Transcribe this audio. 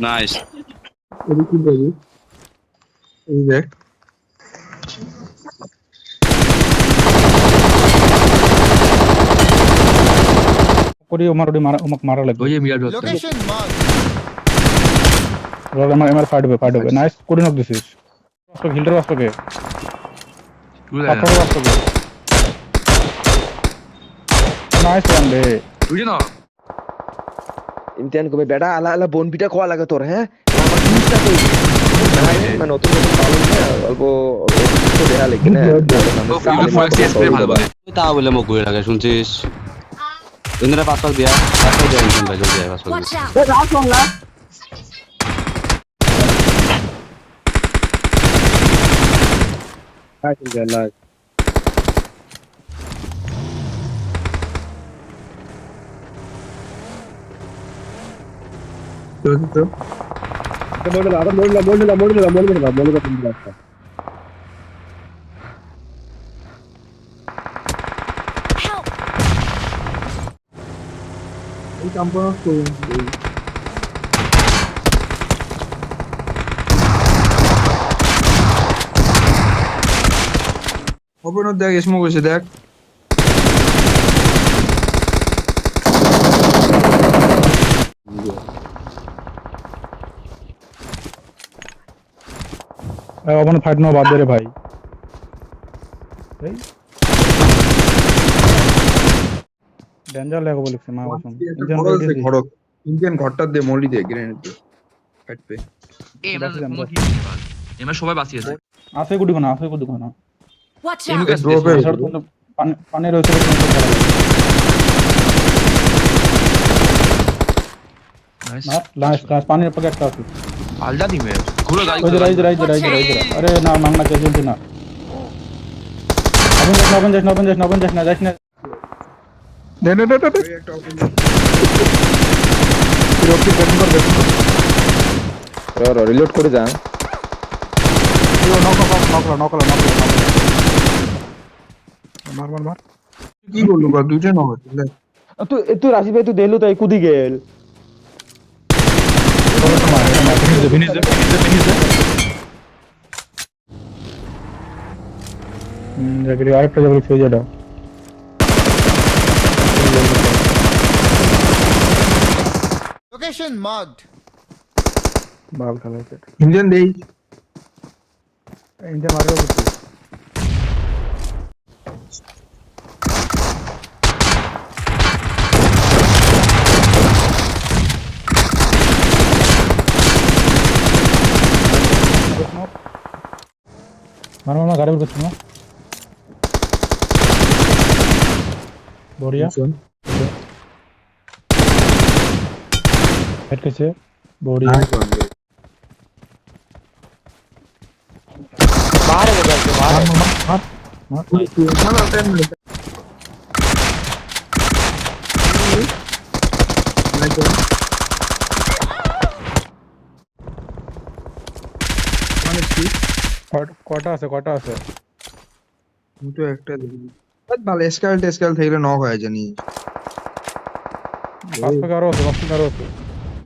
Nice. এদিকে কি করবি? এই দেখ করি ওমাক মারা লাগবে। ওই যে মিরাজ হচ্ছে Location marked. রোল আমার ফাইট হবে নাইস করে নক দিছিস বাস্তব হিল্ডার বাস্তবে তুই পাথর বাস্তবে নাইস ওয়ান ডে তুই না ইমতিয়ান কবে বেটা আলা আলা বনপিটা কোয়া লাগে তোর হ্যাঁ আমার জিনিসটা তো মানে নতুন নতুন পালন না অল্প একটু দেখা লাগে না ও ফুল ফরেক্স স্প্রে ভালো বলে তা বলে মোক ঘুরে লাগে শুনছিস ইন্দ্রা পাঁচ পাক দিয়া ইনশন ভাই জলদি আয় পাঁচ পাক Watch out! রাত বাংলা হাই গেলা তো মোড় তুমি রাস্তা Help! এই কাম্পাস তো ওপেন দেখ স্মোক হইছে দেখ ওখানে ফাইট না বাদ দে রে ভাই এই ডেঞ্জার লাগবে বলছে মা কসম ইন্ডিয়ান ঘরটা দে মলি দে গ্রেনেড দে ফাটবে এমএস সবাই বাঁচিয়েছে আছে গুডি কোনা Watch এই out! মুখে ড্রপে পানি রয়েছে নাইস লাস্ট পানির পকেট একটা আছে আলদা দিমে ঘুরে গাড়ি ওই যে রাইজ আরে না মাংনা কে চলছে না ওপেন যাস না দে একটা ওপেন রকি বেন কর রিলোড করে যা নকল মার কি বললু বা দুইটা না হচ্ছে তুই রাশি ভাই তুই দেলু তাই কুদি গেল ফিনিশ দে জাগরি আরেকটা যাবে ফেজাটা Location marked. বাল খেলাছে ইন্ডিয়ান দেই ইন্ডিয়া মারবে কিছু মারো গাড়ি করছ না বড়িয়া হেড কেছে বড়িয়া বাহারে গেল বাহারে মার না 10 মিনিট কটা আছে তো একটা দেখি ভালো স্কেল থাকলে নক হয় জানি পাঁচ টাকা আরো আছে